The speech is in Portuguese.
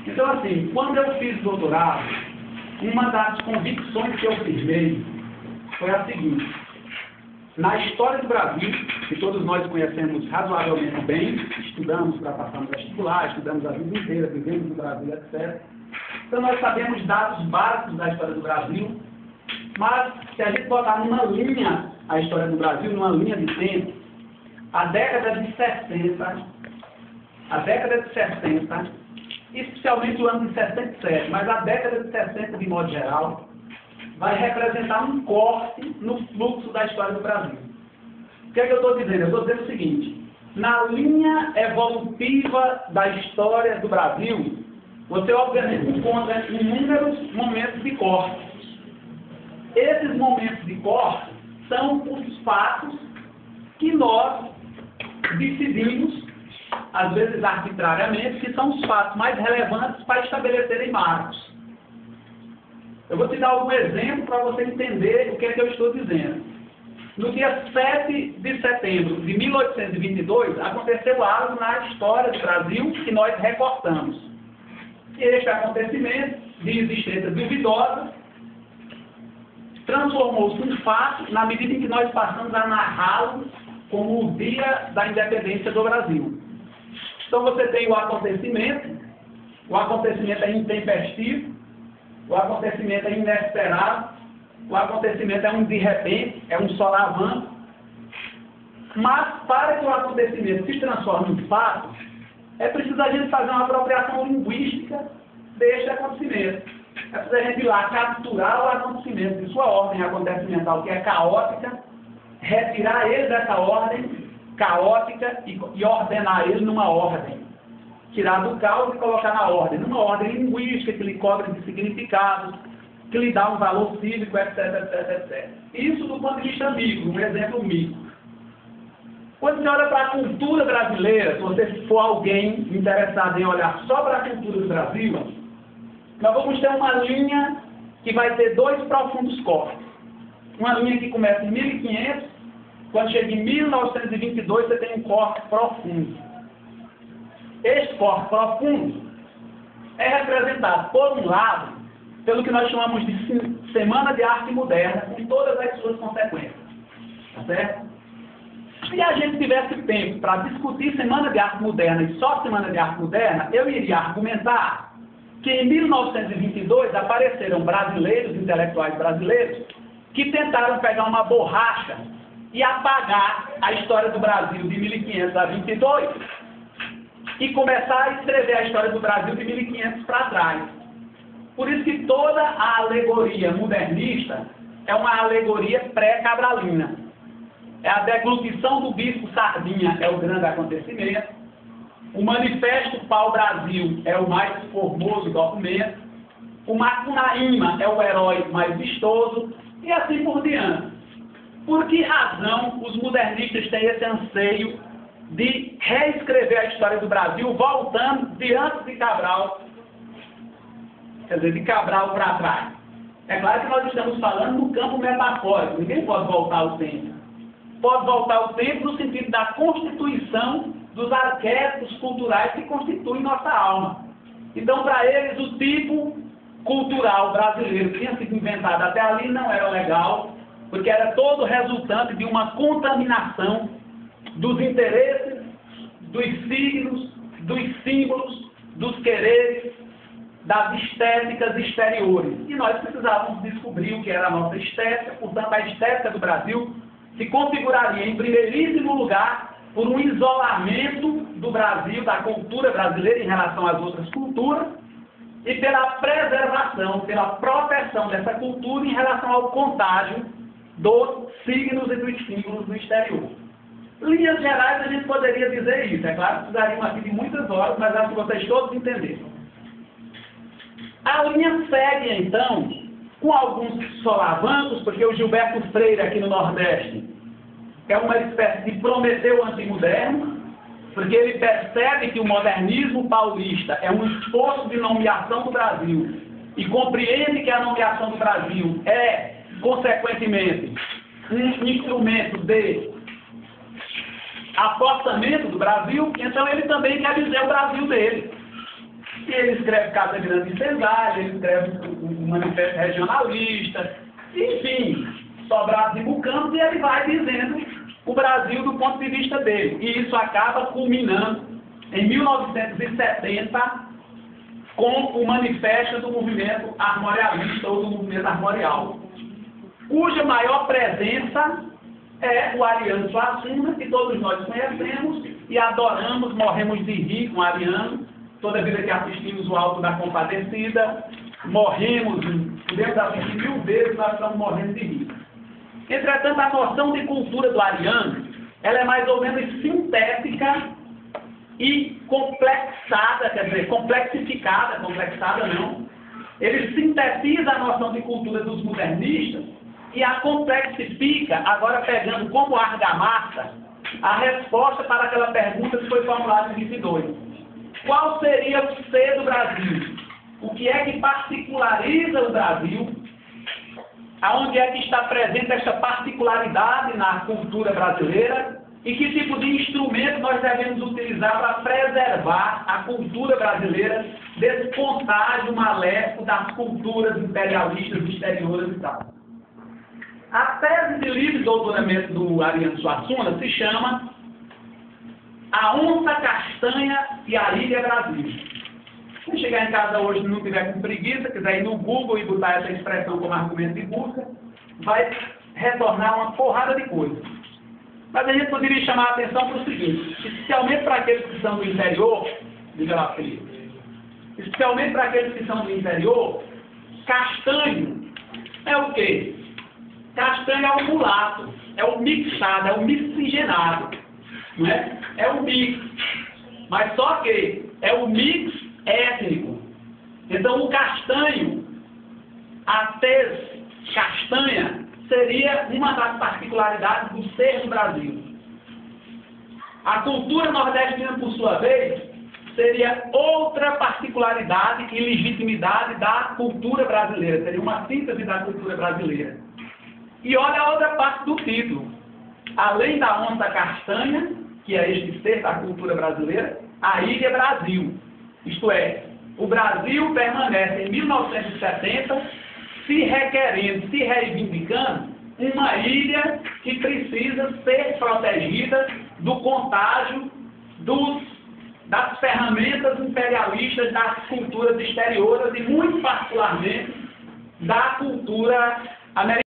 Então, assim, quando eu fiz doutorado, uma das convicções que eu firmei foi a seguinte: na história do Brasil, que todos nós conhecemos razoavelmente bem, estudamos para passar no vestibular, estudamos a vida inteira, vivemos no Brasil, etc. Então, nós sabemos dados básicos da história do Brasil, mas se a gente botar numa linha a história do Brasil, numa linha de tempo, a década de 60, especialmente o ano de 67, mas a década de 60 de modo geral, vai representar um corte no fluxo da história do Brasil. O que é que eu estou dizendo? Eu estou dizendo o seguinte: na linha evolutiva da história do Brasil, você obviamente encontra inúmeros momentos de corte. Esses momentos de corte são os fatos que nós decidimos, às vezes arbitrariamente, que são os fatos mais relevantes para estabelecerem marcos. Eu vou te dar algum exemplo para você entender o que é que eu estou dizendo. No dia 7 de setembro de 1822, aconteceu algo na história do Brasil que nós recortamos. E este acontecimento, de existência duvidosa, transformou-se em fato na medida em que nós passamos a narrá-lo como o dia da independência do Brasil. Então você tem o acontecimento é intempestivo, o acontecimento é inesperado, o acontecimento é um de repente, é um solavanco. Mas para que o acontecimento se transforme em fato, é preciso a gente fazer uma apropriação linguística deste acontecimento. É preciso a gente ir lá capturar o acontecimento de sua ordem acontecimental, que é caótica, retirar ele dessa ordem caótica e ordenar ele numa ordem. Tirar do caos e colocar na ordem, numa ordem linguística que lhe cobre de significados, que lhe dá um valor cívico, etc, etc, etc. Isso do ponto de vista micro, um exemplo micro. Quando você olha para a cultura brasileira, se você for alguém interessado em olhar só para a cultura do Brasil, nós vamos ter uma linha que vai ter dois profundos cortes. Uma linha que começa em 1500, quando chega em 1922, você tem um corte profundo. Este corte profundo é representado, por um lado, pelo que nós chamamos de Semana de Arte Moderna, com todas as suas consequências. Tá certo? Se a gente tivesse tempo para discutir Semana de Arte Moderna e só Semana de Arte Moderna, eu iria argumentar que em 1922 apareceram brasileiros, intelectuais brasileiros, que tentaram pegar uma borracha e apagar a história do Brasil de 1500 a 22 e começar a escrever a história do Brasil de 1500 para trás. Por isso que toda a alegoria modernista é uma alegoria pré-cabralina. É a deglutição do bispo Sardinha, é o grande acontecimento. O Manifesto Pau-Brasil é o mais formoso documento. O Macunaíma é o herói mais vistoso. E assim por diante. Por que razão os modernistas têm esse anseio de reescrever a história do Brasil voltando diante de Cabral, quer dizer, de Cabral para trás? É claro que nós estamos falando no campo metafórico, ninguém pode voltar ao tempo. Pode voltar ao tempo no sentido da constituição dos arquétipos culturais que constituem nossa alma. Então, para eles, o tipo cultural brasileiro que tinha sido inventado até ali não era legal, porque era todo resultante de uma contaminação dos interesses, dos signos, dos símbolos, dos quereres, das estéticas exteriores. E nós precisávamos descobrir o que era a nossa estética. Portanto, a estética do Brasil se configuraria, em primeiríssimo lugar, por um isolamento do Brasil, da cultura brasileira em relação às outras culturas, e pela preservação, pela proteção dessa cultura em relação ao contágio dos signos e dos símbolos do exterior. Linhas gerais, a gente poderia dizer isso. É claro que precisariam aqui de muitas horas, mas acho que vocês todos entenderam. A linha segue, então, com alguns solavancos, porque o Gilberto Freire, aqui no Nordeste, é uma espécie de Prometeu antimoderno, porque ele percebe que o modernismo paulista é um esforço de nomeação do Brasil e compreende que a nomeação do Brasil é, consequentemente, um instrumento de apostamento do Brasil, então ele também quer dizer o Brasil dele. e ele escreve Casa Grande e Cesárea, ele escreve o Manifesto Regionalista, enfim, Sobrados e Mucampos, e ele vai dizendo o Brasil do ponto de vista dele. E isso acaba culminando em 1970 com o Manifesto do Movimento Armorialista ou do Movimento Armorial, cuja maior presença é o Ariano Suassuna, que todos nós conhecemos e adoramos, morremos de rir com o Ariano, toda vida que assistimos o Alto da Compadecida, morremos, podemos assistir 1000 vezes, nós estamos morrendo de rir. Entretanto, a noção de cultura do Ariano, ela é mais ou menos sintética e complexada, quer dizer, complexada não. Ele sintetiza a noção de cultura dos modernistas e a complexifica, agora pegando como argamassa a resposta para aquela pergunta que foi formulada em 22. Qual seria o ser do Brasil? O que é que particulariza o Brasil? Aonde é que está presente esta particularidade na cultura brasileira? E que tipo de instrumento nós devemos utilizar para preservar a cultura brasileira desse contágio maléfico das culturas imperialistas exteriores e tal? A tese de livre doutoramento do Ariano Suassuna se chama A Onça Castanha e a Ilha Brasil. Se chegar em casa hoje e não tiver com preguiça, quiser ir no Google e botar essa expressão como argumento de busca, vai retornar uma porrada de coisas. Mas a gente poderia chamar a atenção para o seguinte, especialmente para aqueles que são do interior, diga lá, Felipe, especialmente para aqueles que são do interior, castanho é o quê? Castanho é o mulato, é o mixado, é o miscigenado, não é? É o mix, mas só que é o mix étnico. Então o castanho, a tez castanha, seria uma das particularidades do ser do Brasil. A cultura nordestina, por sua vez, seria outra particularidade e legitimidade da cultura brasileira, seria uma síntese da cultura brasileira. E olha a outra parte do título. Além da onça castanha, que é este ser da cultura brasileira, a Ilha Brasil. Isto é, o Brasil permanece em 1970 se requerendo, se reivindicando uma ilha que precisa ser protegida do contágio das ferramentas imperialistas das culturas exteriores e, muito particularmente, da cultura americana.